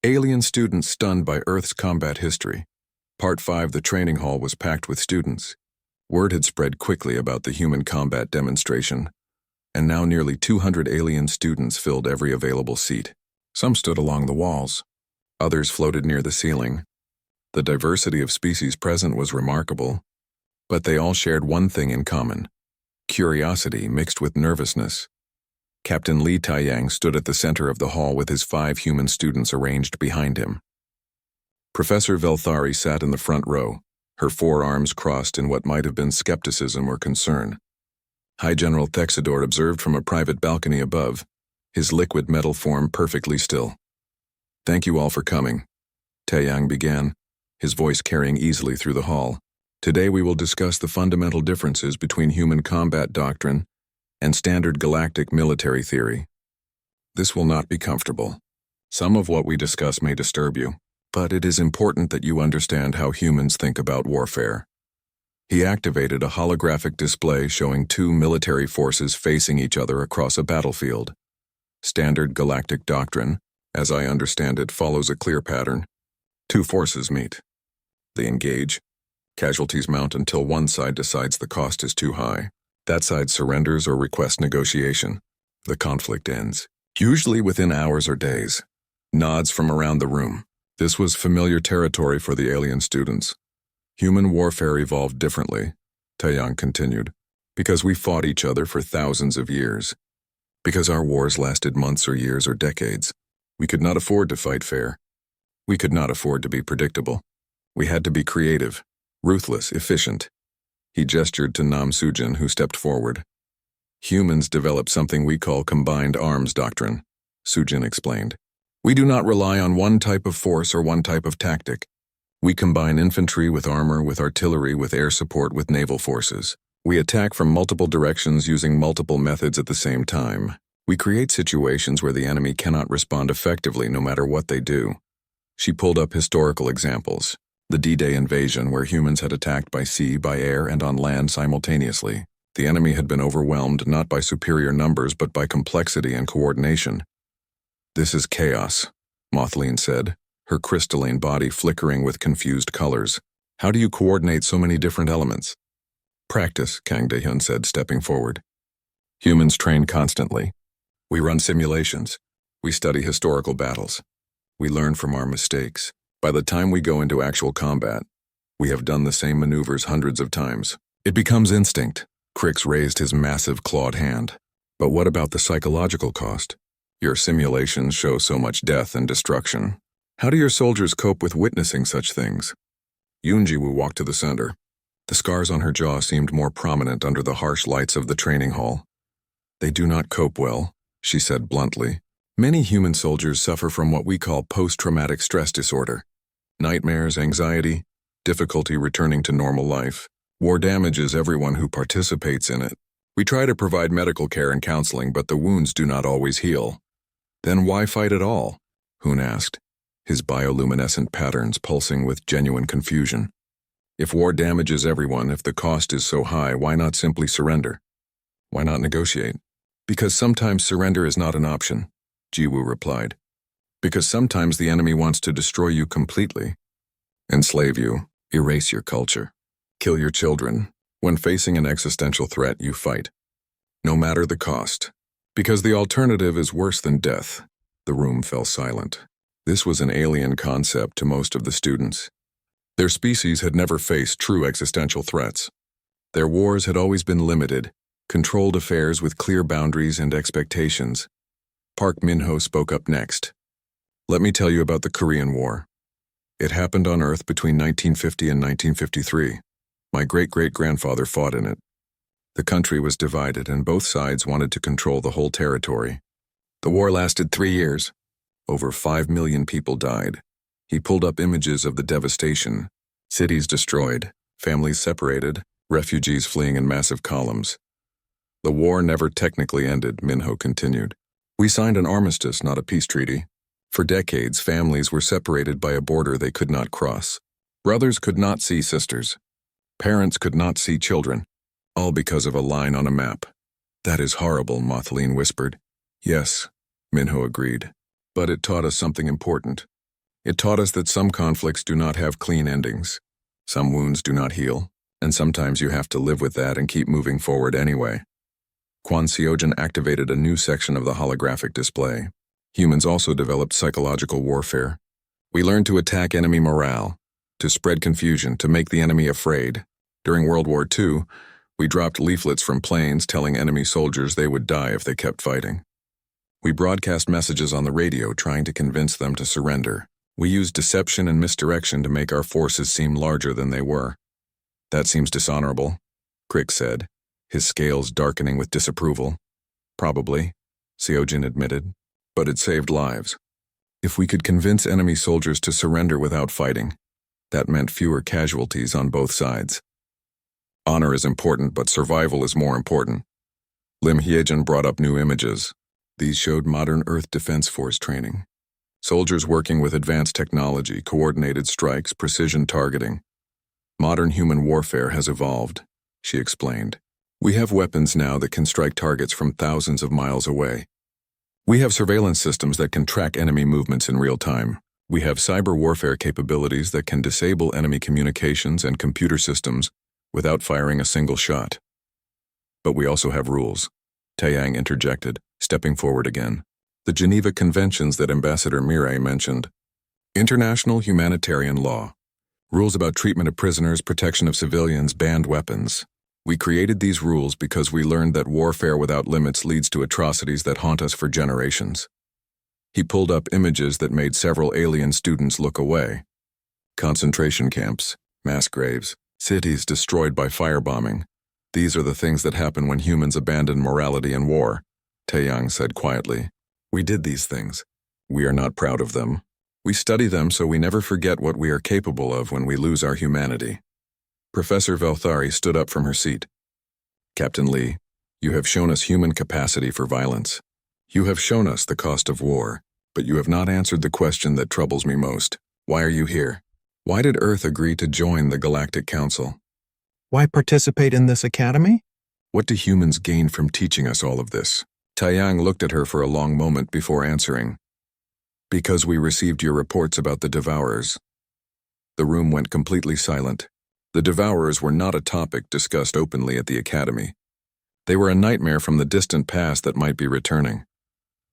Alien students stunned by Earth's combat history. Part 5. The training hall was packed with students. Word had spread quickly about the human combat demonstration, and now nearly 200 alien students filled every available seat. Some stood along the walls. Others floated near the ceiling. The diversity of species present was remarkable, but they all shared one thing in common: curiosity mixed with nervousness. Captain Li Taiyang stood at the center of the hall with his 5 human students arranged behind him. Professor Velthari sat in the front row, her forearms crossed in what might have been skepticism or concern. High General Thexidor observed from a private balcony above, his liquid metal form perfectly still. "Thank you all for coming," Taiyang began, his voice carrying easily through the hall. "Today we will discuss the fundamental differences between human combat doctrine and standard galactic military theory. This will not be comfortable. Some of what we discuss may disturb you, but it is important that you understand how humans think about warfare." He activated a holographic display showing 2 military forces facing each other across a battlefield. Standard galactic doctrine, as I understand it, follows a clear pattern. 2 forces meet. They engage. Casualties mount until one side decides the cost is too high. That side surrenders or requests negotiation. The conflict ends, usually within hours or days. Nods from around the room. This was familiar territory for the alien students. Human warfare evolved differently, Taiyang continued, because we fought each other for thousands of years. Because our wars lasted months or years or decades. We could not afford to fight fair. We could not afford to be predictable. We had to be creative, ruthless, efficient. He gestured to Nam Sujin, who stepped forward. "Humans developed something we call combined arms doctrine," Sujin explained. "We do not rely on one type of force or one type of tactic. We combine infantry with armor, with artillery, with air support, with naval forces. We attack from multiple directions using multiple methods at the same time. We create situations where the enemy cannot respond effectively no matter what they do." She pulled up historical examples. The D-Day invasion, where humans had attacked by sea, by air, and on land simultaneously. The enemy had been overwhelmed not by superior numbers but by complexity and coordination. "This is chaos," Mothleen said, her crystalline body flickering with confused colors. "How do you coordinate so many different elements?" "Practice," Kang Daehyun said, stepping forward. "Humans train constantly. We run simulations. We study historical battles. We learn from our mistakes. By the time we go into actual combat, we have done the same maneuvers hundreds of times. It becomes instinct." Crix raised his massive clawed hand. "But what about the psychological cost? Your simulations show so much death and destruction. How do your soldiers cope with witnessing such things?" Yoonji-woo walked to the center. The scars on her jaw seemed more prominent under the harsh lights of the training hall. "They do not cope well," she said bluntly. "Many human soldiers suffer from what we call post-traumatic stress disorder. Nightmares, anxiety, difficulty returning to normal life. War damages everyone who participates in it. We try to provide medical care and counseling, but the wounds do not always heal." "Then why fight at all?" Hoon asked, his bioluminescent patterns pulsing with genuine confusion. "If war damages everyone, if the cost is so high, why not simply surrender? Why not negotiate?" "Because sometimes surrender is not an option," Jiwoo replied. "Because sometimes the enemy wants to destroy you completely. Enslave you, erase your culture, kill your children. When facing an existential threat, you fight. No matter the cost. Because the alternative is worse than death." The room fell silent. This was an alien concept to most of the students. Their species had never faced true existential threats. Their wars had always been limited, controlled affairs with clear boundaries and expectations. Park Min-ho spoke up next. "Let me tell you about the Korean War. It happened on Earth between 1950 and 1953. My great-great-grandfather fought in it. The country was divided and both sides wanted to control the whole territory. The war lasted 3 years. Over 5 million people died." He pulled up images of the devastation. Cities destroyed, families separated, refugees fleeing in massive columns. "The war never technically ended," Min-ho continued. "We signed an armistice, not a peace treaty. For decades, families were separated by a border they could not cross. Brothers could not see sisters. Parents could not see children, all because of a line on a map. "That is horrible," Mothleen whispered. "Yes," Min-ho agreed. "But it taught us something important. It taught us that some conflicts do not have clean endings. Some wounds do not heal, and sometimes you have to live with that and keep moving forward anyway. Quan Seojin activated a new section of the holographic display. Humans also developed psychological warfare. We learned to attack enemy morale, to spread confusion, to make the enemy afraid. During World War II, we dropped leaflets from planes telling enemy soldiers they would die if they kept fighting. We broadcast messages on the radio trying to convince them to surrender. We used deception and misdirection to make our forces seem larger than they were. That seems dishonorable, Crick said, his scales darkening with disapproval. Probably, Seojin admitted, but it saved lives. If we could convince enemy soldiers to surrender without fighting, that meant fewer casualties on both sides. Honor is important, but survival is more important. Lim Hyejin brought up new images. These showed modern Earth Defense Force training. Soldiers working with advanced technology, coordinated strikes, precision targeting. Modern human warfare has evolved, she explained. We have weapons now that can strike targets from thousands of miles away. We have surveillance systems that can track enemy movements in real time. We have cyber warfare capabilities that can disable enemy communications and computer systems without firing a single shot. But we also have rules, Taeyang interjected, stepping forward again. The Geneva Conventions that Ambassador Mireille mentioned. International humanitarian law. Rules about treatment of prisoners, protection of civilians, banned weapons. We created these rules because we learned that warfare without limits leads to atrocities that haunt us for generations. He pulled up images that made several alien students look away. Concentration camps, mass graves, cities destroyed by firebombing. These are the things that happen when humans abandon morality in war, Taeyang said quietly. We did these things. We are not proud of them. We study them so we never forget what we are capable of when we lose our humanity. Professor Velthari stood up from her seat. Captain Lee, you have shown us human capacity for violence. You have shown us the cost of war, but you have not answered the question that troubles me most. Why are you here? Why did Earth agree to join the Galactic Council? Why participate in this academy? What do humans gain from teaching us all of this? Taeyang looked at her for a long moment before answering. Because we received your reports about the Devourers. The room went completely silent. The Devourers were not a topic discussed openly at the Academy. They were a nightmare from the distant past that might be returning.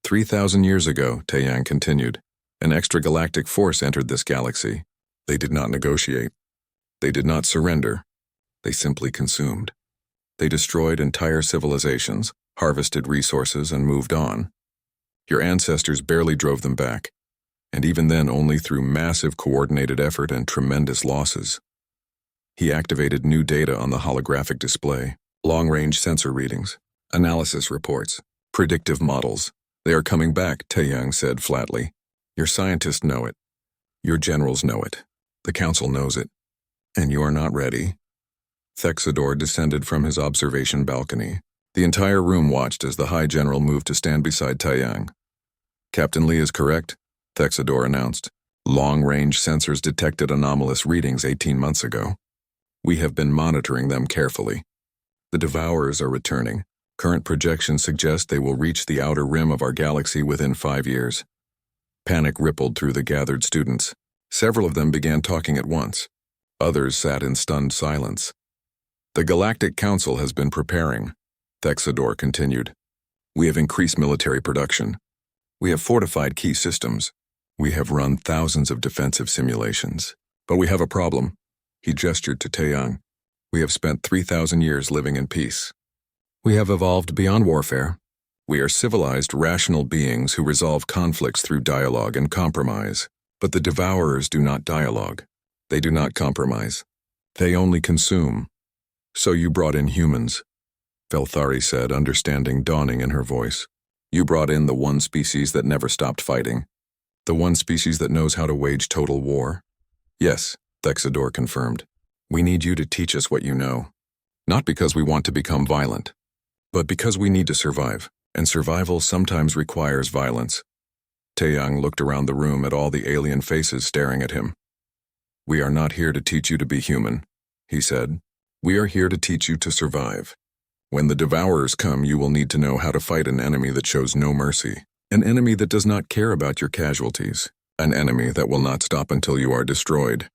3,000 years ago, Taeyang continued, an extragalactic force entered this galaxy. They did not negotiate. They did not surrender. They simply consumed. They destroyed entire civilizations, harvested resources, and moved on. Your ancestors barely drove them back, and even then only through massive coordinated effort and tremendous losses. He activated new data on the holographic display, long-range sensor readings, analysis reports, predictive models. They are coming back, Taeyang said flatly. Your scientists know it. Your generals know it. The council knows it. And you are not ready. Thexador descended from his observation balcony. The entire room watched as the High General moved to stand beside Taeyang. Captain Lee is correct, Thexador announced. Long-range sensors detected anomalous readings 18 months ago. We have been monitoring them carefully. The Devourers are returning. Current projections suggest they will reach the outer rim of our galaxy within 5 years. Panic rippled through the gathered students. Several of them began talking at once. Others sat in stunned silence. The Galactic Council has been preparing, Thexador continued. We have increased military production. We have fortified key systems. We have run thousands of defensive simulations. But we have a problem. He gestured to Taeyang. We have spent 3,000 years living in peace. We have evolved beyond warfare. We are civilized, rational beings who resolve conflicts through dialogue and compromise. But the Devourers do not dialogue. They do not compromise. They only consume. So you brought in humans, Velthari said, understanding dawning in her voice. You brought in the one species that never stopped fighting. The one species that knows how to wage total war. Yes, Thexador confirmed. We need you to teach us what you know. Not because we want to become violent, but because we need to survive, and survival sometimes requires violence. Taeyang looked around the room at all the alien faces staring at him. We are not here to teach you to be human, he said. We are here to teach you to survive. When the Devourers come, you will need to know how to fight an enemy that shows no mercy, an enemy that does not care about your casualties. An enemy that will not stop until you are destroyed.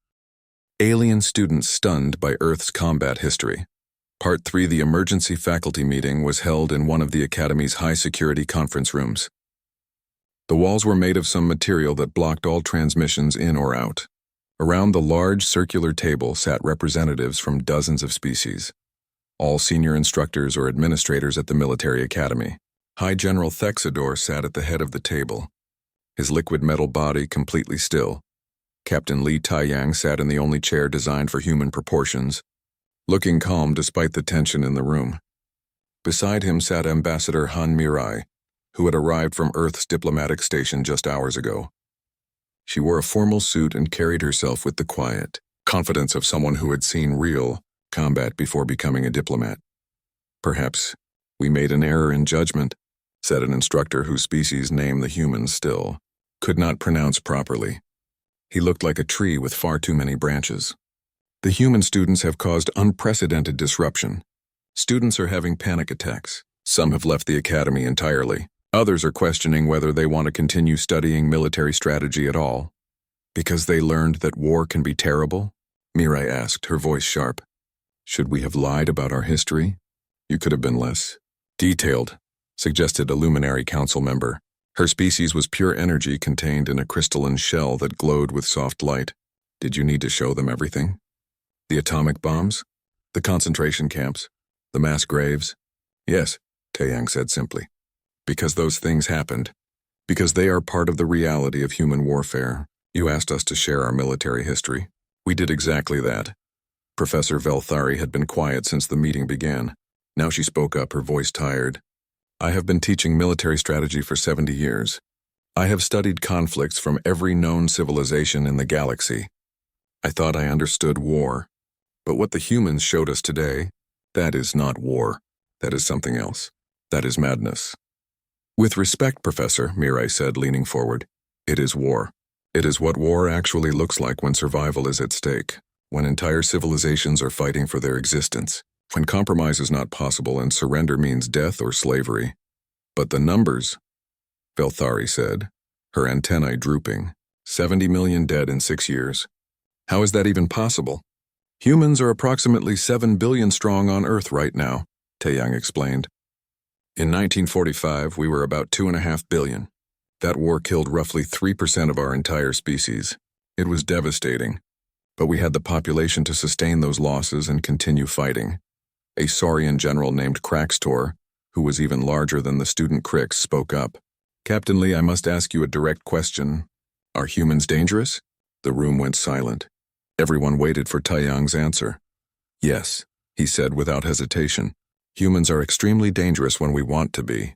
Alien students stunned by Earth's combat history. Part 3. The emergency faculty meeting was held in one of the Academy's high-security conference rooms. The walls were made of some material that blocked all transmissions in or out. Around the large circular table sat representatives from dozens of species, all senior instructors or administrators at the military academy. High General Thexidor sat at the head of the table, his liquid metal body completely still. Captain Li Taiyang sat in the only chair designed for human proportions, looking calm despite the tension in the room. Beside him sat Ambassador Han Mirai, who had arrived from Earth's diplomatic station just hours ago. She wore a formal suit and carried herself with the quiet confidence of someone who had seen real combat before becoming a diplomat. "Perhaps we made an error in judgment," said an instructor whose species name the humans still could not pronounce properly. He looked like a tree with far too many branches. "The human students have caused unprecedented disruption. Students are having panic attacks. Some have left the academy entirely. Others are questioning whether they want to continue studying military strategy at all. Because they learned that war can be terrible?" Mirai asked, her voice sharp. "Should we have lied about our history? You could have been less detailed," suggested a luminary council member. Her species was pure energy contained in a crystalline shell that glowed with soft light. "Did you need to show them everything? The atomic bombs? The concentration camps? The mass graves?" "Yes," Taeyang said simply. "Because those things happened. Because they are part of the reality of human warfare. You asked us to share our military history. We did exactly that." Professor Velthari had been quiet since the meeting began. Now she spoke up, her voice tired. "I have been teaching military strategy for 70 years. I have studied conflicts from every known civilization in the galaxy. I thought I understood war. But what the humans showed us today, that is not war. That is something else. That is madness." "With respect, Professor," Mirai said, leaning forward, "it is war. It is what war actually looks like when survival is at stake, when entire civilizations are fighting for their existence, when compromise is not possible and surrender means death or slavery. But the numbers," Velthari said, her antennae drooping, 70 million dead in 6 years. "How is that even possible? Humans are approximately 7 billion strong on Earth right now," Taeyang explained. "In 1945, we were about 2.5 billion. That war killed roughly 3% of our entire species. It was devastating. But we had the population to sustain those losses and continue fighting." A Saurian general named Kraxtor, who was even larger than the student Crix, spoke up. "Captain Lee, I must ask you a direct question. Are humans dangerous?" The room went silent. Everyone waited for Taeyang's answer. "Yes," he said without hesitation. "Humans are extremely dangerous when we want to be.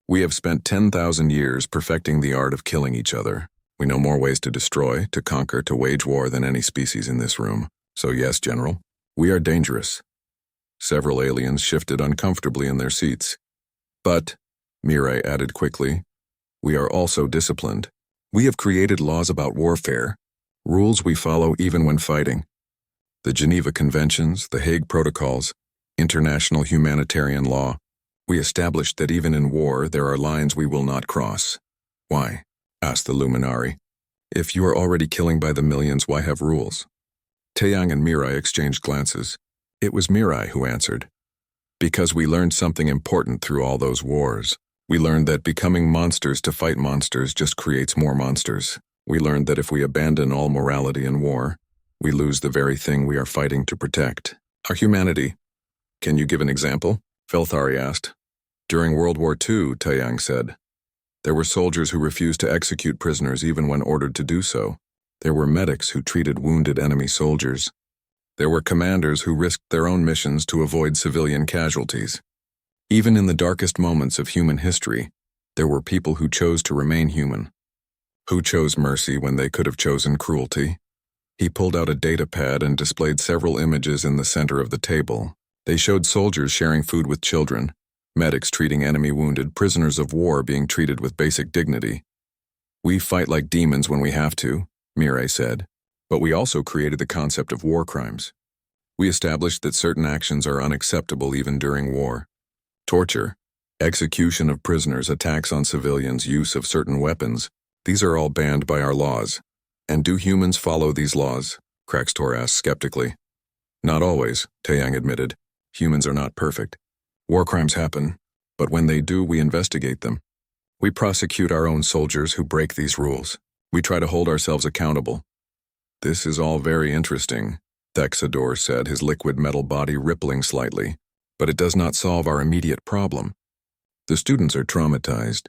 We have spent 10,000 years perfecting the art of killing each other. We know more ways to destroy, to conquer, to wage war than any species in this room. So yes, General, we are dangerous." Several aliens shifted uncomfortably in their seats. "But," Mirai added quickly, "we are also disciplined. We have created laws about warfare, rules we follow even when fighting. The Geneva Conventions, the Hague Protocols, international humanitarian law. We established that even in war there are lines we will not cross." "Why?" asked the Luminari. "If you are already killing by the millions, why have rules?" Taeyang and Mirai exchanged glances. It was Mirai who answered. "Because we learned something important through all those wars. We learned that becoming monsters to fight monsters just creates more monsters. We learned that if we abandon all morality in war, we lose the very thing we are fighting to protect, our humanity." "Can you give an example?" Velthari asked. "During World War II," Taeyang said, "there were soldiers who refused to execute prisoners even when ordered to do so. There were medics who treated wounded enemy soldiers. There were commanders who risked their own missions to avoid civilian casualties. Even in the darkest moments of human history, there were people who chose to remain human, who chose mercy when they could have chosen cruelty." He pulled out a data pad and displayed several images in the center of the table. They showed soldiers sharing food with children, medics treating enemy wounded, prisoners of war being treated with basic dignity. "We fight like demons when we have to," Mirai said, "but we also created the concept of war crimes. We established that certain actions are unacceptable even during war. Torture, execution of prisoners, attacks on civilians, use of certain weapons, These are all banned by our laws. And do humans follow these laws? Kraxtor asked skeptically. Not always, Taeyang admitted. Humans are not perfect. War crimes happen, but when they do, we investigate them. We prosecute our own soldiers who break these rules. We try to hold ourselves accountable. This is all very interesting, Thexador said, his liquid metal body rippling slightly, but it does not solve our immediate problem. The students are traumatized.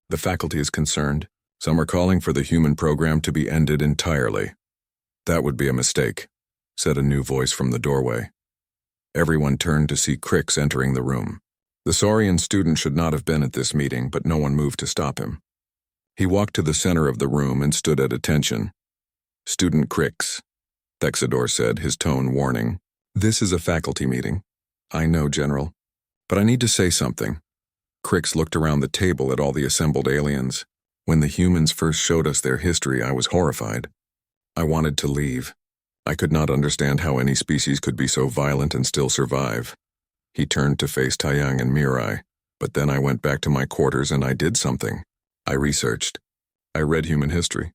The faculty is concerned. Some are calling for the human program to be ended entirely. That would be a mistake, said a new voice from the doorway. Everyone turned to see Crix entering the room. The Saurian student should not have been at this meeting, but no one moved to stop him. He walked to the center of the room and stood at attention. Student Crix, Thexador said, his tone warning. This is a faculty meeting. I know, General, but I need to say something. Crix looked around the table at all the assembled aliens. When the humans first showed us their history, I was horrified. I wanted to leave. I could not understand how any species could be so violent and still survive. He turned to face Taeyang and Mirai, but then I went back to my quarters and I did something. I researched. I read human history.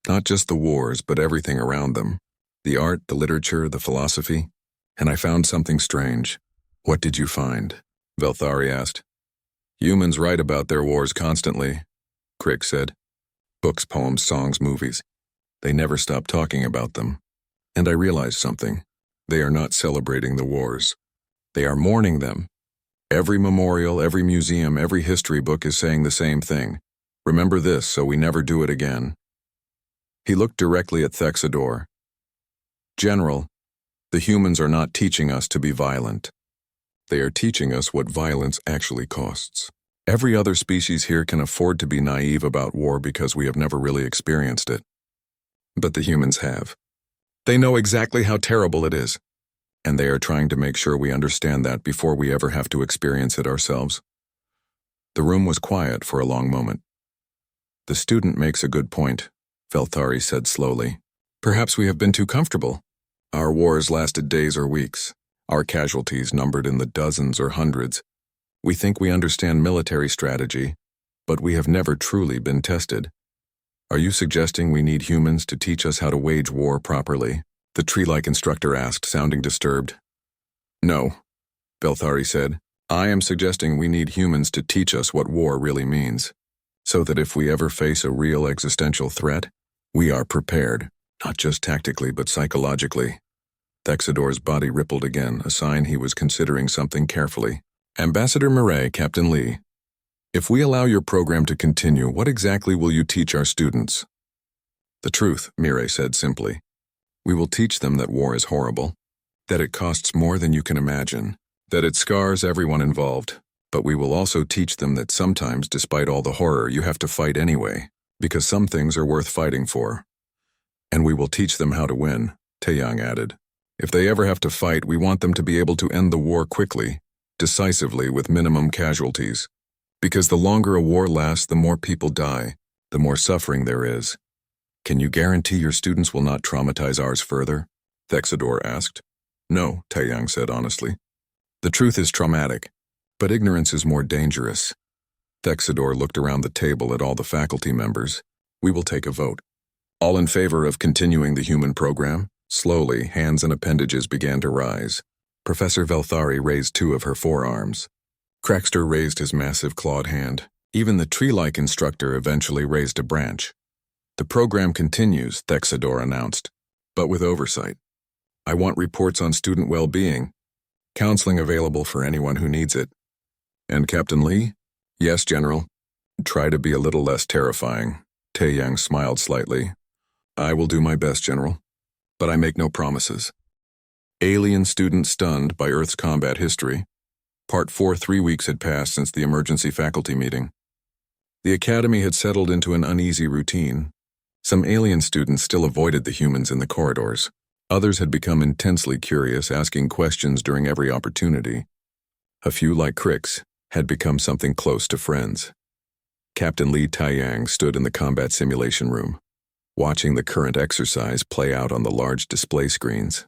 Not just the wars, but everything around them. The art, the literature, the philosophy. And I found something strange. What did you find? Velthari asked. Humans write about their wars constantly, Crix said. Books, poems, songs, movies. They never stop talking about them. And I realized something. They are not celebrating the wars. They are mourning them. Every memorial, every museum, every history book is saying the same thing. Remember this so we never do it again. He looked directly at Thexador. General, the humans are not teaching us to be violent. They are teaching us what violence actually costs. Every other species here can afford to be naive about war because we have never really experienced it. But the humans have. They know exactly how terrible it is, and they are trying to make sure we understand that before we ever have to experience it ourselves. The room was quiet for a long moment. The student makes a good point, Velthari said slowly. Perhaps we have been too comfortable. Our wars lasted days or weeks, our casualties numbered in the dozens or hundreds. We think we understand military strategy, but we have never truly been tested. Are you suggesting we need humans to teach us how to wage war properly? The tree-like instructor asked, sounding disturbed. No, Velthari said. I am suggesting we need humans to teach us what war really means, so that if we ever face a real existential threat, we are prepared, not just tactically but psychologically. Thexador's body rippled again, a sign he was considering something carefully. Ambassador Mirai, Captain Lee, if we allow your program to continue, what exactly will you teach our students? The truth, Mirai said simply. We will teach them that war is horrible, that it costs more than you can imagine, that it scars everyone involved, but we will also teach them that sometimes, despite all the horror, you have to fight anyway, because some things are worth fighting for. And we will teach them how to win, Taeyang added. If they ever have to fight, we want them to be able to end the war quickly, decisively, with minimum casualties. Because the longer a war lasts, the more people die, the more suffering there is. Can you guarantee your students will not traumatize ours further? Thexador asked. No, Taeyang said honestly. The truth is traumatic, but ignorance is more dangerous. Thexador looked around the table at all the faculty members. We will take a vote. All in favor of continuing the human program? Slowly, hands and appendages began to rise. Professor Velthari raised two of her forearms. Craxter raised his massive clawed hand. Even the tree-like instructor eventually raised a branch. The program continues, Thexador announced, but with oversight. I want reports on student well-being. Counseling available for anyone who needs it. And Captain Lee? Yes, General. Try to be a little less terrifying. Taeyang smiled slightly. I will do my best, General, but I make no promises. Alien student stunned by Earth's combat history. Part 4. 3 weeks had passed since the emergency faculty meeting. The academy had settled into an uneasy routine. Some alien students still avoided the humans in the corridors. Others had become intensely curious, asking questions during every opportunity. A few, like Crix, had become something close to friends. Captain Lee Taeyang stood in the combat simulation room, watching the current exercise play out on the large display screens.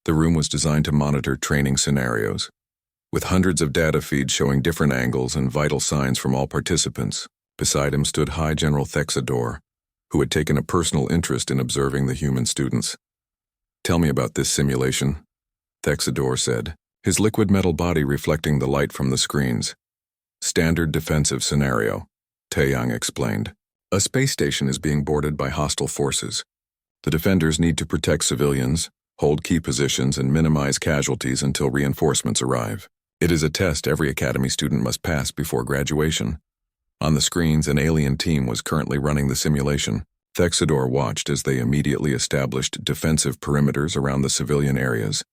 The room was designed to monitor training scenarios, with hundreds of data feeds showing different angles and vital signs from all participants. Beside him stood High General Thexador, who had taken a personal interest in observing the human students. "Tell me about this simulation," Thexador said, his liquid metal body reflecting the light from the screens. "Standard defensive scenario," Taeyang explained. "A space station is being boarded by hostile forces. The defenders need to protect civilians, hold key positions, and minimize casualties until reinforcements arrive. It is a test every academy student must pass before graduation." On the screens, an alien team was currently running the simulation. Thexador watched as they immediately established defensive perimeters around the civilian areas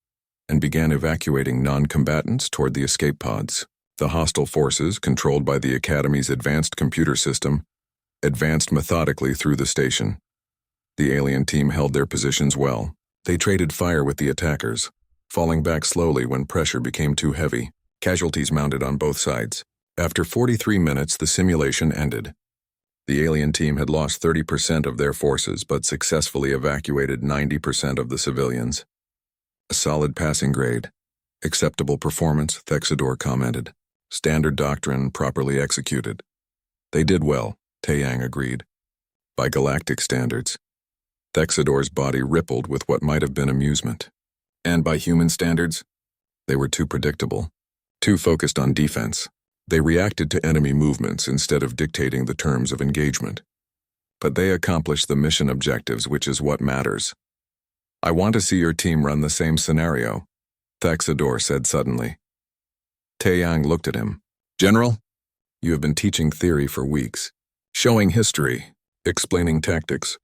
and began evacuating non-combatants toward the escape pods. The hostile forces, controlled by the Academy's advanced computer system, advanced methodically through the station. The alien team held their positions well. They traded fire with the attackers, falling back slowly when pressure became too heavy. Casualties mounted on both sides. After 43 minutes, the simulation ended. The alien team had lost 30% of their forces but successfully evacuated 90% of the civilians. "A solid passing grade. Acceptable performance," Thexador commented. "Standard doctrine properly executed." "They did well," Taeyang agreed. "By galactic standards." Thexador's body rippled with what might have been amusement. "And by human standards?" "They were too predictable, too focused on defense. They reacted to enemy movements instead of dictating the terms of engagement. But they accomplished the mission objectives, which is what matters." "I want to see your team run the same scenario," Thexador said suddenly. Taeyang looked at him. "General, you have been teaching theory for weeks, showing history, explaining tactics,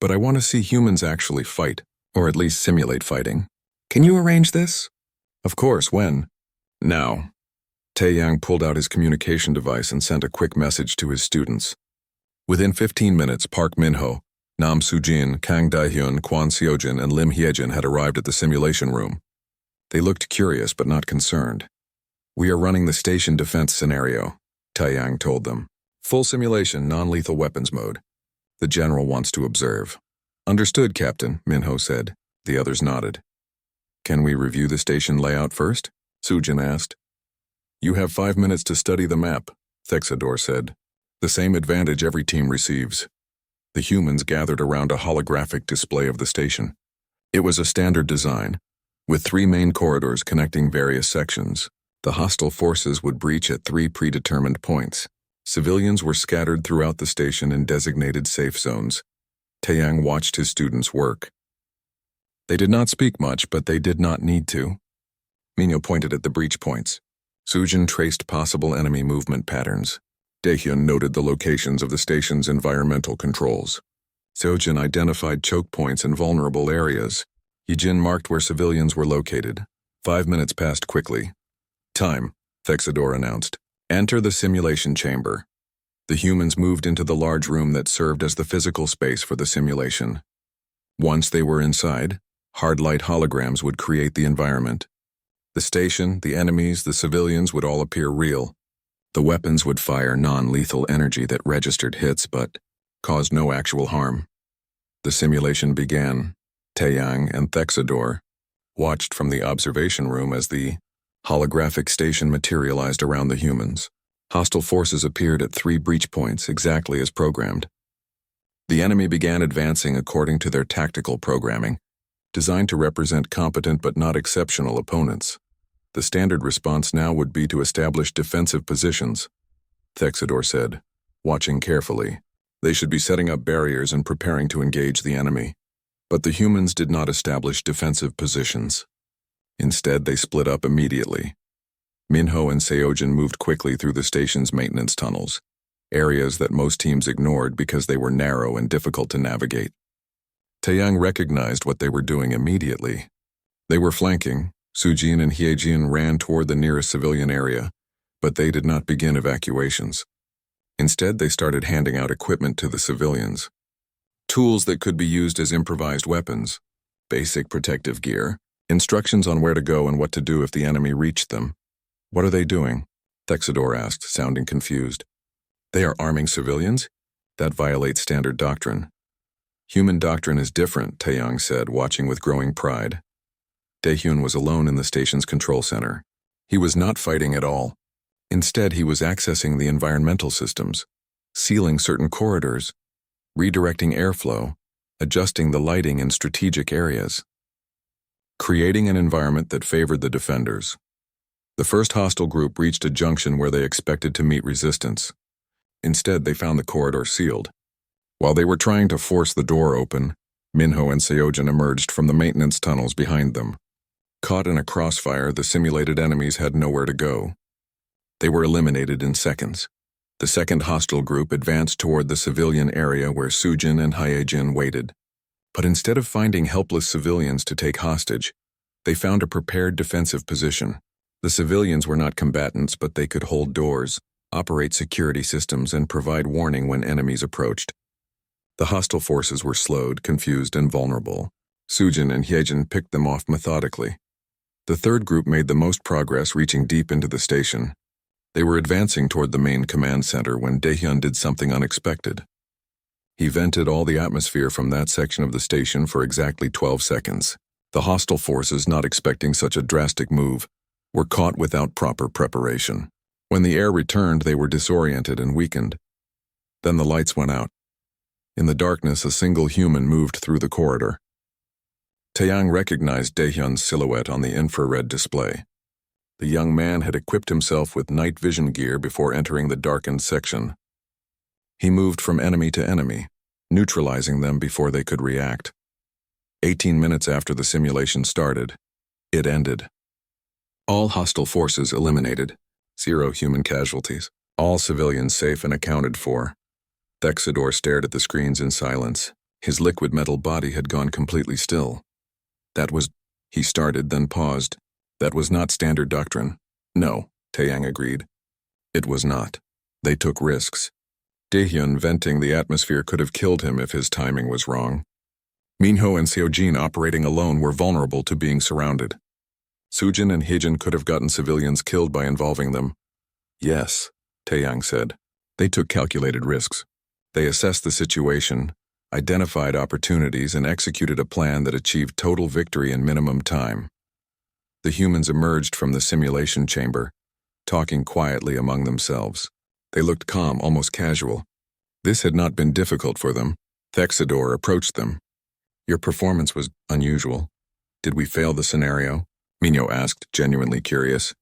but I want to see humans actually fight, or at least simulate fighting. Can you arrange this?" "Of course, when?" "Now." Taeyang pulled out his communication device and sent a quick message to his students. Within 15 minutes, Park Minho, Nam Sujin, Kang Daehyun, Kwon Seojin, and Lim Hyejin had arrived at the simulation room. They looked curious but not concerned. "We are running the station defense scenario," Taeyang told them. "Full simulation, non-lethal weapons mode. The general wants to observe." "Understood, Captain," Minho said. The others nodded. "Can we review the station layout first?" Sujin asked. "You have 5 minutes to study the map," Thexador said. "The same advantage every team receives." The humans gathered around a holographic display of the station. It was a standard design, with 3 main corridors connecting various sections. The hostile forces would breach at 3 predetermined points. Civilians were scattered throughout the station in designated safe zones. Taeyang watched his students work. They did not speak much, but they did not need to. Minho pointed at the breach points. Sujin traced possible enemy movement patterns. Daehyun noted the locations of the station's environmental controls. Seojin identified choke points and vulnerable areas. Yijin marked where civilians were located. 5 minutes passed quickly. "Time," Thexador announced. "Enter the simulation chamber." The humans moved into the large room that served as the physical space for the simulation. Once they were inside, hard light holograms would create the environment. The station, the enemies, the civilians would all appear real. The weapons would fire non-lethal energy that registered hits but caused no actual harm. The simulation began. Taeyang and Thexador watched from the observation room as the holographic station materialized around the humans. Hostile forces appeared at 3 breach points, exactly as programmed. The enemy began advancing according to their tactical programming, designed to represent competent but not exceptional opponents. The standard response now would be to establish defensive positions, Thexador said, watching carefully. They should be setting up barriers and preparing to engage the enemy. But the humans did not establish defensive positions. Instead, they split up immediately. Minho and Seojin moved quickly through the station's maintenance tunnels, areas that most teams ignored because they were narrow and difficult to navigate. Taeyang recognized what they were doing immediately. They were flanking. Sujin and Hyejin ran toward the nearest civilian area, but they did not begin evacuations. Instead, they started handing out equipment to the civilians. Tools that could be used as improvised weapons, basic protective gear, instructions on where to go and what to do if the enemy reached them. "What are they doing?" Thexador asked, sounding confused. "They are arming civilians? That violates standard doctrine." "Human doctrine is different," Taeyang said, watching with growing pride. Daehyun was alone in the station's control center. He was not fighting at all. Instead, he was accessing the environmental systems, sealing certain corridors, redirecting airflow, adjusting the lighting in strategic areas, creating an environment that favored the defenders. The first hostile group reached a junction where they expected to meet resistance. Instead, they found the corridor sealed. While they were trying to force the door open, Minho and Seojin emerged from the maintenance tunnels behind them. Caught in a crossfire, the simulated enemies had nowhere to go. They were eliminated in seconds. The second hostile group advanced toward the civilian area where Sujin and Hyejin waited. But instead of finding helpless civilians to take hostage, they found a prepared defensive position. The civilians were not combatants, but they could hold doors, operate security systems, and provide warning when enemies approached. The hostile forces were slowed, confused, and vulnerable. Sujin and Hyejin picked them off methodically. The third group made the most progress, reaching deep into the station. They were advancing toward the main command center when Daehyun did something unexpected. He vented all the atmosphere from that section of the station for exactly 12 seconds. The hostile forces, not expecting such a drastic move, were caught without proper preparation. When the air returned, they were disoriented and weakened. Then the lights went out. In the darkness, a single human moved through the corridor. Taeyang recognized Daehyun's silhouette on the infrared display. The young man had equipped himself with night vision gear before entering the darkened section. He moved from enemy to enemy, neutralizing them before they could react. 18 minutes after the simulation started, it ended. All hostile forces eliminated, 0 human casualties, all civilians safe and accounted for. Thexidor stared at the screens in silence. His liquid metal body had gone completely still. That was, he started, then paused. That was not standard doctrine. No, Taeyang agreed. It was not. They took risks. Daehyun venting the atmosphere could have killed him if his timing was wrong. Minho and Seojin operating alone were vulnerable to being surrounded. Sujin and Hyejin could have gotten civilians killed by involving them. Yes, Taeyang said. They took calculated risks. They assessed the situation, identified opportunities, and executed a plan that achieved total victory in minimum time. The humans emerged from the simulation chamber, talking quietly among themselves. They looked calm, almost casual. This had not been difficult for them. Thexidor approached them. Your performance was unusual. Did we fail the scenario? Minho asked, genuinely curious.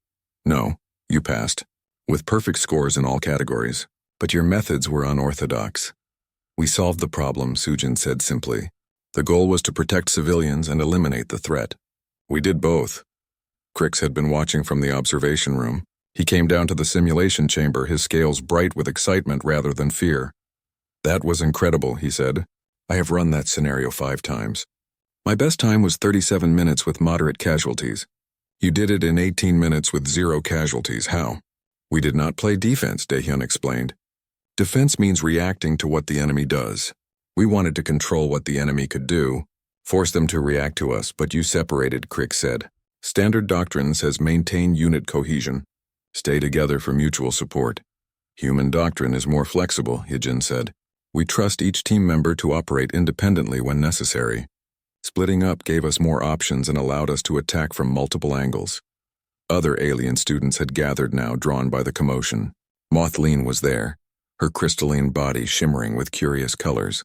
No, you passed, with perfect scores in all categories. But your methods were unorthodox. We solved the problem, Sujin said simply. The goal was to protect civilians and eliminate the threat. We did both. Crix had been watching from the observation room. He came down to the simulation chamber, his scales bright with excitement rather than fear. That was incredible, he said. I have run that scenario 5 times. My best time was 37 minutes with moderate casualties. You did it in 18 minutes with 0 casualties. How? We did not play defense, Daehyun explained. Defense means reacting to what the enemy does. We wanted to control what the enemy could do, force them to react to us, but you separated, Crix said. Standard doctrine says maintain unit cohesion. Stay together for mutual support. Human doctrine is more flexible, Hyejin said. We trust each team member to operate independently when necessary. Splitting up gave us more options and allowed us to attack from multiple angles. Other alien students had gathered now, drawn by the commotion. Mothleen was there, her crystalline body shimmering with curious colors.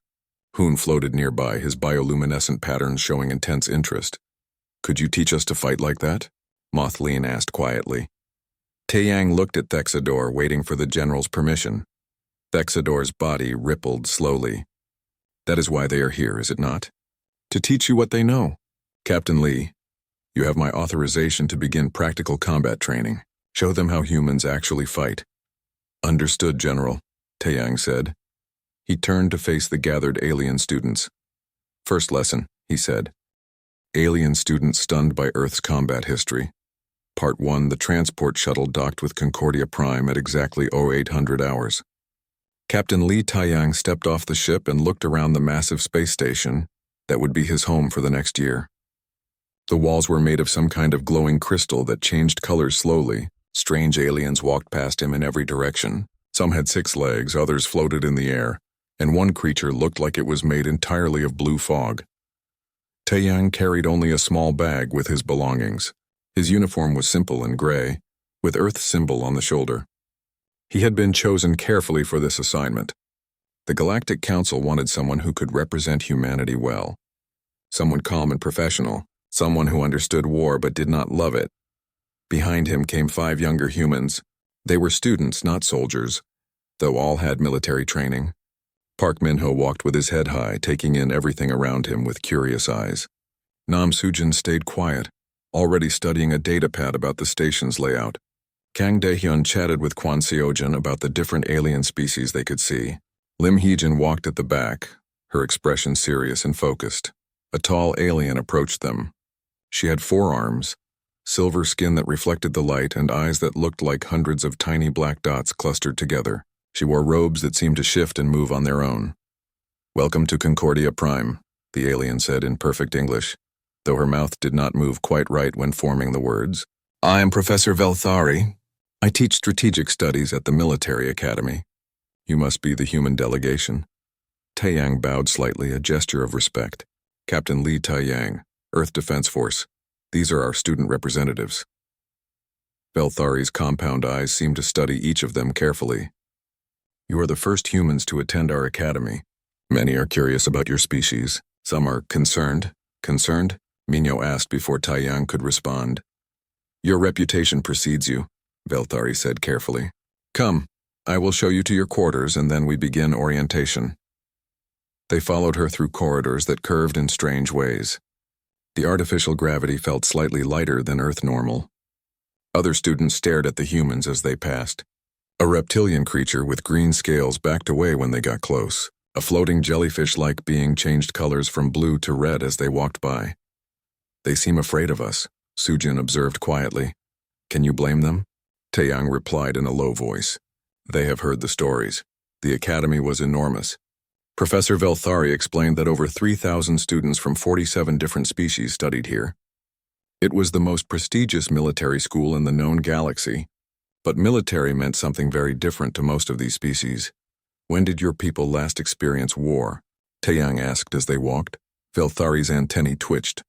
Hoon floated nearby, his bioluminescent patterns showing intense interest. Could you teach us to fight like that? Mothleen asked quietly. Taeyang looked at Thexidor, waiting for the general's permission. Thexidor's body rippled slowly. That is why they are here, is it not? To teach you what they know. Captain Lee, you have my authorization to begin practical combat training. Show them how humans actually fight. Understood, General, Taeyang said. He turned to face the gathered alien students. First lesson, he said. Alien students stunned by Earth's combat history. Part 1, the transport shuttle docked with Concordia Prime at exactly 0800 hours. Captain Lee Taeyang stepped off the ship and looked around the massive space station that would be his home for the next year. The walls were made of some kind of glowing crystal that changed colors slowly. Strange aliens walked past him in every direction. Some had 6 legs, others floated in the air, and one creature looked like it was made entirely of blue fog. Taeyang carried only a small bag with his belongings. His uniform was simple and gray, with Earth's symbol on the shoulder. He had been chosen carefully for this assignment. The Galactic Council wanted someone who could represent humanity well. Someone calm and professional, someone who understood war but did not love it. Behind him came 5 younger humans. They were students, not soldiers, though all had military training. Park Min-ho walked with his head high, taking in everything around him with curious eyes. Nam Soo-jin stayed quiet, already studying a datapad about the station's layout. Kang Dae-hyun chatted with Kwon Seo-jin about the different alien species they could see. Lim Hee-jin walked at the back, her expression serious and focused. A tall alien approached them. She had 4 arms, silver skin that reflected the light, and eyes that looked like hundreds of tiny black dots clustered together. She wore robes that seemed to shift and move on their own. "Welcome to Concordia Prime," the alien said in perfect English, though her mouth did not move quite right when forming the words. "I am Professor Velthari. I teach strategic studies at the military academy. You must be the human delegation." Taeyang bowed slightly, a gesture of respect. "Captain Lee Taeyang, Earth Defense Force. These are our student representatives." Velthari's compound eyes seemed to study each of them carefully. "You are the first humans to attend our academy. Many are curious about your species. Some are concerned." "Concerned?" Minho asked before Taeyang could respond. "Your reputation precedes you," Velthari said carefully. "Come, I will show you to your quarters and then we begin orientation." They followed her through corridors that curved in strange ways. The artificial gravity felt slightly lighter than Earth normal. Other students stared at the humans as they passed. A reptilian creature with green scales backed away when they got close. A floating jellyfish-like being changed colors from blue to red as they walked by. "They seem afraid of us," Soo-jin observed quietly. "Can you blame them?" Taeyang replied in a low voice. "They have heard the stories. The academy was enormous." Professor Velthari explained that over 3,000 students from 47 different species studied here. It was the most prestigious military school in the known galaxy, but military meant something very different to most of these species. "When did your people last experience war?" Taeyang asked as they walked. Velthari's antennae twitched.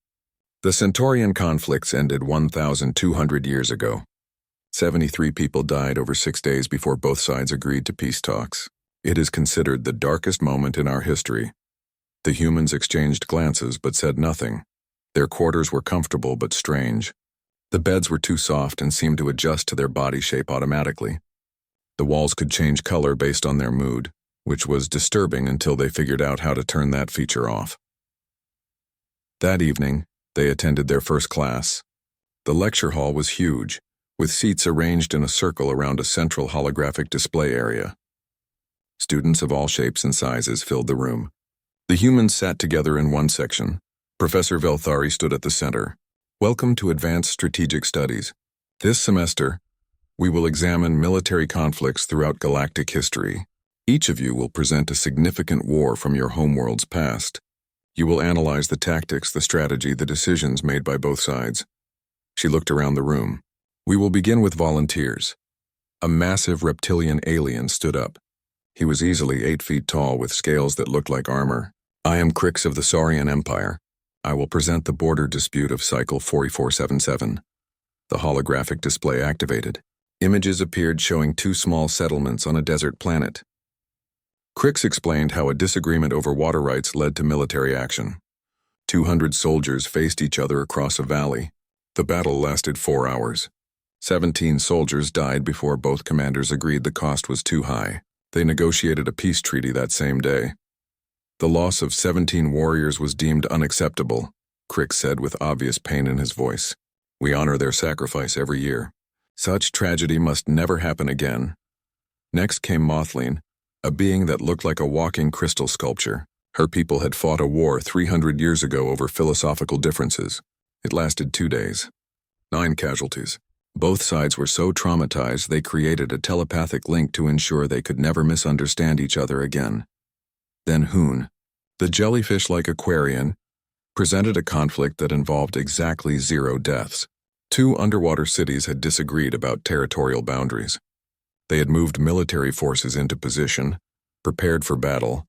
"The Centaurian conflicts ended 1,200 years ago. 73 people died over 6 days before both sides agreed to peace talks. It is considered the darkest moment in our history." The humans exchanged glances but said nothing. Their quarters were comfortable but strange. The beds were too soft and seemed to adjust to their body shape automatically. The walls could change color based on their mood, which was disturbing until they figured out how to turn that feature off. That evening, they attended their first class. The lecture hall was huge, with seats arranged in a circle around a central holographic display area. Students of all shapes and sizes filled the room. The humans sat together in one section. Professor Velthari stood at the center. "Welcome to Advanced Strategic Studies. This semester, we will examine military conflicts throughout galactic history. Each of you will present a significant war from your homeworld's past. You will analyze the tactics, the strategy, the decisions made by both sides." She looked around the room. "We will begin with volunteers." A massive reptilian alien stood up. He was easily 8 feet tall with scales that looked like armor. "I am Crix of the Saurian Empire. I will present the border dispute of Cycle 4477. The holographic display activated. Images appeared showing 2 small settlements on a desert planet. Crix explained how a disagreement over water rights led to military action. 200 soldiers faced each other across a valley. The battle lasted 4 hours. 17 soldiers died before both commanders agreed the cost was too high. They negotiated a peace treaty that same day. "The loss of 17 warriors was deemed unacceptable," Crix said with obvious pain in his voice. "We honor their sacrifice every year. Such tragedy must never happen again." Next came Mothleen, a being that looked like a walking crystal sculpture. Her people had fought a war 300 years ago over philosophical differences. It lasted 2 days. 9 casualties. Both sides were so traumatized they created a telepathic link to ensure they could never misunderstand each other again. Then Hoon, the jellyfish-like Aquarian, presented a conflict that involved exactly 0 deaths. 2 underwater cities had disagreed about territorial boundaries. They had moved military forces into position, prepared for battle,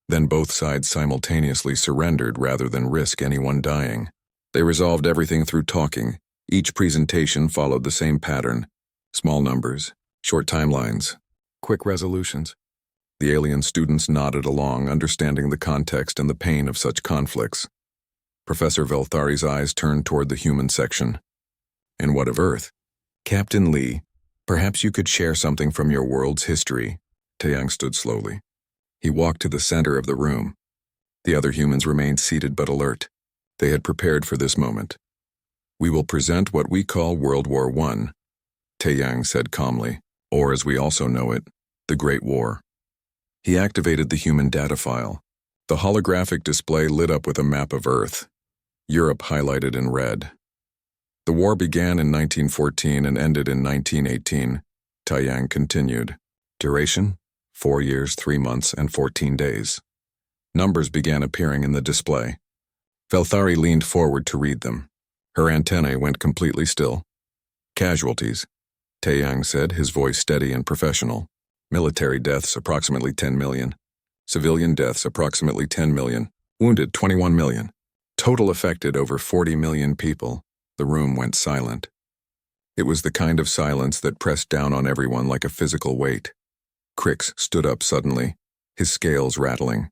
then both sides simultaneously surrendered rather than risk anyone dying. They resolved everything through talking. Each presentation followed the same pattern: small numbers, short timelines, quick resolutions. The alien students nodded along, understanding the context and the pain of such conflicts. Professor Velthari's eyes turned toward the human section. And what of Earth? Captain Lee, perhaps you could share something from your world's history. Taeyang stood slowly. He walked to the center of the room. The other humans remained seated but alert. They had prepared for this moment. We will present what we call World War I, Taeyang said calmly, or as we also know it, the Great War. He activated the human data file. The holographic display lit up with a map of Earth, Europe highlighted in red. The war began in 1914 and ended in 1918, Taeyang continued. Duration? 4 years, 3 months, and 14 days. Numbers began appearing in the display. Velthari leaned forward to read them. Her antennae went completely still. Casualties, Taeyang said, his voice steady and professional. Military deaths approximately 10 million. Civilian deaths approximately 10 million. Wounded 21 million. Total affected over 40 million people. The room went silent. It was the kind of silence that pressed down on everyone like a physical weight. Crix stood up suddenly, his scales rattling.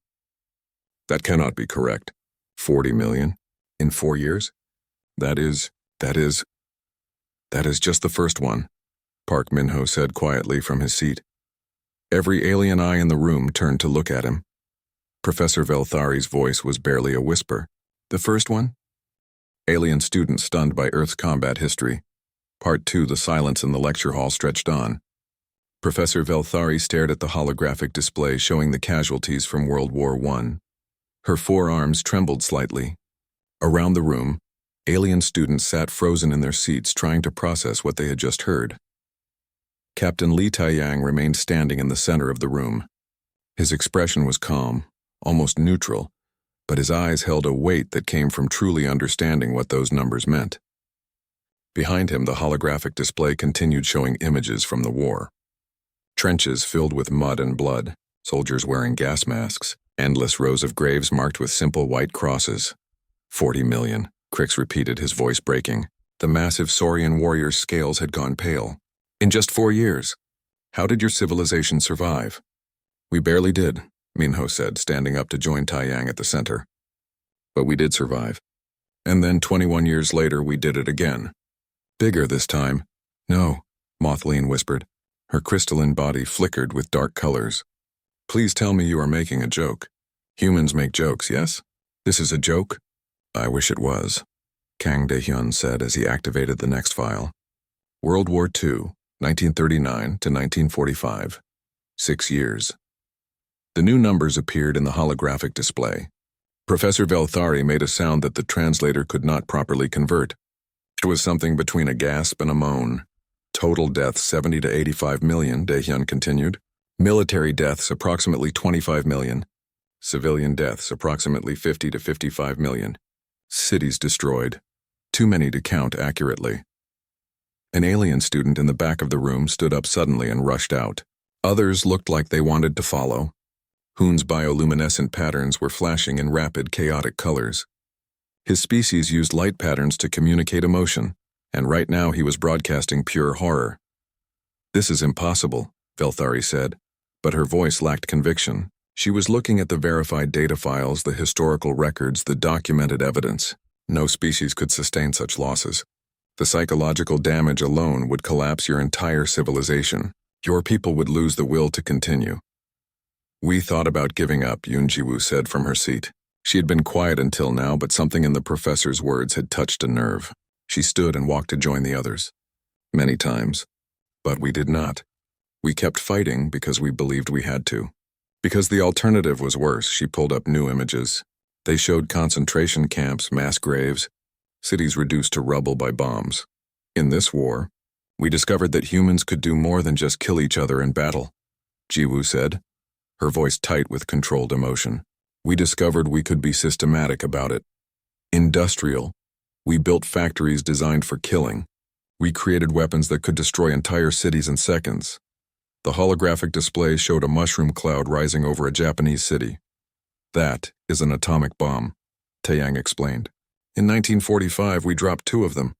That cannot be correct. 40 million? In 4 years? That is just the first one, Park Minho said quietly from his seat. Every alien eye in the room turned to look at him. Professor Velthari's voice was barely a whisper. The first one? Alien students stunned by Earth's combat history. Part 2, the silence in the lecture hall stretched on. Professor Velthari stared at the holographic display showing the casualties from World War I. Her forearms trembled slightly. Around the room, alien students sat frozen in their seats trying to process what they had just heard. Captain Lee Taeyang remained standing in the center of the room. His expression was calm, almost neutral, but his eyes held a weight that came from truly understanding what those numbers meant. Behind him, the holographic display continued showing images from the war. Trenches filled with mud and blood, soldiers wearing gas masks, endless rows of graves marked with simple white crosses. 40 million, Crix repeated, his voice breaking. The massive Saurian warrior's scales had gone pale. In just 4 years. How did your civilization survive? We barely did, Minho said, standing up to join Taeyang at the center. But we did survive. And then 21 years later, we did it again. Bigger this time. No, Mothleen whispered. Her crystalline body flickered with dark colors. Please tell me you are making a joke. Humans make jokes, yes? This is a joke? I wish it was, Kang Daehyun said as he activated the next file. World War II, 1939 to 1945. 6 years. The new numbers appeared in the holographic display. Professor Velthari made a sound that the translator could not properly convert. It was something between a gasp and a moan. Total deaths 70 to 85 million, Daehyun continued. Military deaths approximately 25 million. Civilian deaths approximately 50 to 55 million. Cities destroyed. Too many to count accurately. An alien student in the back of the room stood up suddenly and rushed out. Others looked like they wanted to follow. Hoon's bioluminescent patterns were flashing in rapid, chaotic colors. His species used light patterns to communicate emotion, and right now he was broadcasting pure horror. This is impossible, Velthari said, but her voice lacked conviction. She was looking at the verified data files, the historical records, the documented evidence. No species could sustain such losses. The psychological damage alone would collapse your entire civilization. Your people would lose the will to continue. We thought about giving up, Yoon Ji-woo said from her seat. She had been quiet until now, but something in the professor's words had touched a nerve. She stood and walked to join the others. Many times. But we did not. We kept fighting because we believed we had to. Because the alternative was worse, she pulled up new images. They showed concentration camps, mass graves, cities reduced to rubble by bombs. In this war, we discovered that humans could do more than just kill each other in battle, Ji-woo said, her voice tight with controlled emotion. We discovered we could be systematic about it. Industrial. We built factories designed for killing. We created weapons that could destroy entire cities in seconds. The holographic display showed a mushroom cloud rising over a Japanese city. That is an atomic bomb, Taeyang explained. In 1945, we dropped 2 of them.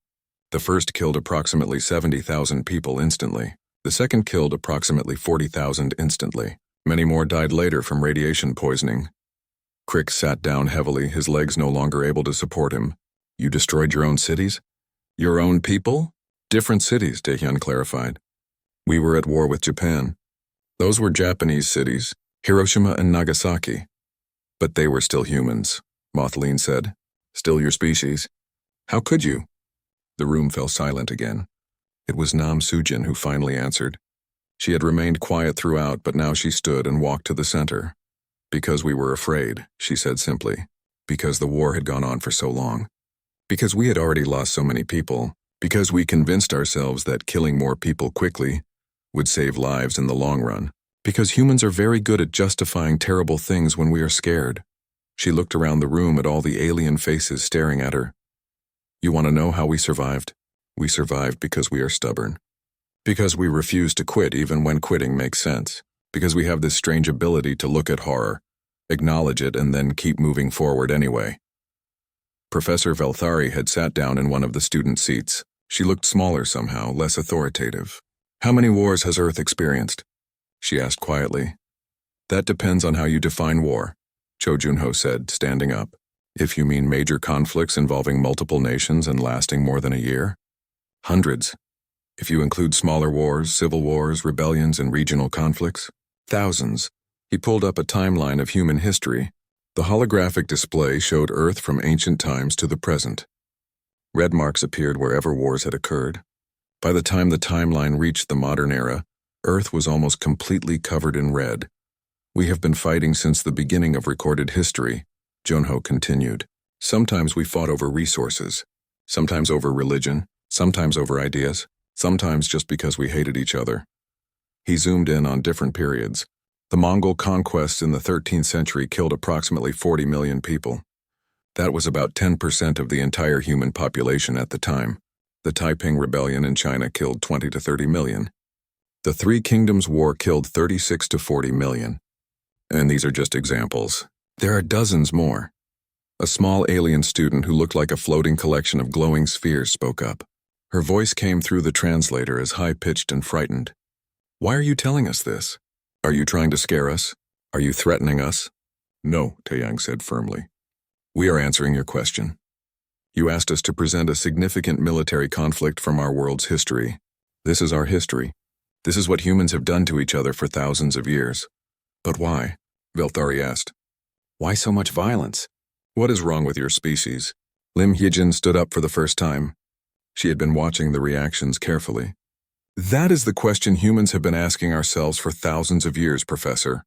The first killed approximately 70,000 people instantly. The second killed approximately 40,000 instantly. Many more died later from radiation poisoning. Crick sat down heavily, his legs no longer able to support him. You destroyed your own cities? Your own people? Different cities, Taehyun clarified. We were at war with Japan. Those were Japanese cities, Hiroshima and Nagasaki. But they were still humans, Mothleen said. Still your species. How could you? The room fell silent again. It was Nam Sujin who finally answered. She had remained quiet throughout, but now she stood and walked to the center. Because we were afraid, she said simply. Because the war had gone on for so long. Because we had already lost so many people. Because we convinced ourselves that killing more people quickly would save lives in the long run. Because humans are very good at justifying terrible things when we are scared. She looked around the room at all the alien faces staring at her. You want to know how we survived? We survived because we are stubborn. Because we refuse to quit even when quitting makes sense. Because we have this strange ability to look at horror, acknowledge it, and then keep moving forward anyway. Professor Velthari had sat down in one of the student seats. She looked smaller somehow, less authoritative. How many wars has Earth experienced? She asked quietly. That depends on how you define war, Cho Junho said, standing up. If you mean major conflicts involving multiple nations and lasting more than a year? Hundreds. If you include smaller wars, civil wars, rebellions, and regional conflicts? Thousands. He pulled up a timeline of human history. The holographic display showed Earth from ancient times to the present. Red marks appeared wherever wars had occurred. By the time the timeline reached the modern era, Earth was almost completely covered in red. We have been fighting since the beginning of recorded history, Junho continued. Sometimes we fought over resources, sometimes over religion, sometimes over ideas, sometimes just because we hated each other. He zoomed in on different periods. The Mongol conquests in the 13th century killed approximately 40 million people. That was about 10% of the entire human population at the time. The Taiping Rebellion in China killed 20 to 30 million. The Three Kingdoms War killed 36 to 40 million. And these are just examples. There are dozens more. A small alien student who looked like a floating collection of glowing spheres spoke up. Her voice came through the translator as high-pitched and frightened. Why are you telling us this? Are you trying to scare us? Are you threatening us? No, Taeyang said firmly. We are answering your question. You asked us to present a significant military conflict from our world's history. This is our history. This is what humans have done to each other for thousands of years. But why? Velthari asked. Why so much violence? What is wrong with your species? Lim Hyejin stood up for the first time. She had been watching the reactions carefully. That is the question humans have been asking ourselves for thousands of years, Professor.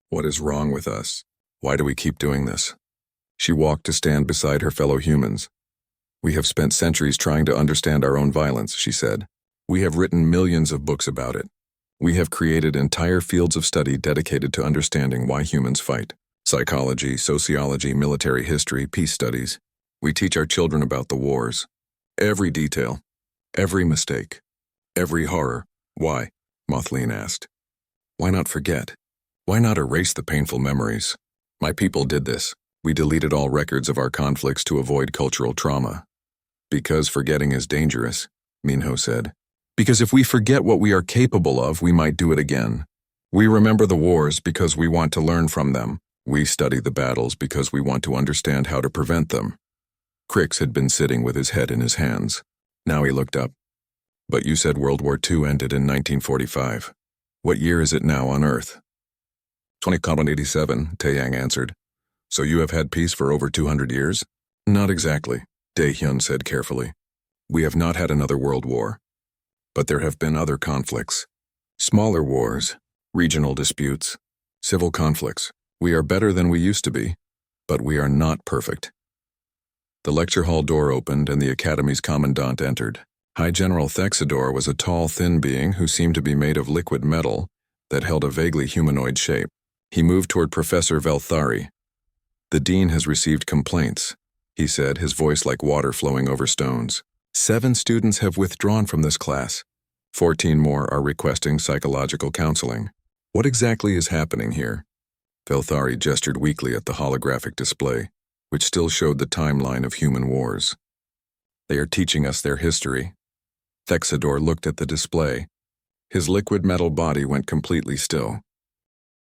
What is wrong with us? Why do we keep doing this? She walked to stand beside her fellow humans. We have spent centuries trying to understand our own violence, she said. We have written millions of books about it. We have created entire fields of study dedicated to understanding why humans fight. Psychology, sociology, military history, peace studies. We teach our children about the wars. Every detail. Every mistake. Every horror. Why? Mothleen asked. Why not forget? Why not erase the painful memories? My people did this. We deleted all records of our conflicts to avoid cultural trauma. Because forgetting is dangerous, Minho said. Because if we forget what we are capable of, we might do it again. We remember the wars because we want to learn from them. We study the battles because we want to understand how to prevent them. Crix had been sitting with his head in his hands. Now he looked up. But you said World War II ended in 1945. What year is it now on Earth? 2087, Taeyang answered. So you have had peace for over 200 years? Not exactly, Daehyun said carefully. We have not had another world war. But there have been other conflicts. Smaller wars, regional disputes, civil conflicts. We are better than we used to be, but we are not perfect. The lecture hall door opened and the Academy's commandant entered. High General Thexidor was a tall, thin being who seemed to be made of liquid metal that held a vaguely humanoid shape. He moved toward Professor Velthari. The dean has received complaints, he said, his voice like water flowing over stones. 7 students have withdrawn from this class. 14 more are requesting psychological counseling. What exactly is happening here? Velthari gestured weakly at the holographic display, which still showed the timeline of human wars. They are teaching us their history. Thexidor looked at the display. His liquid metal body went completely still.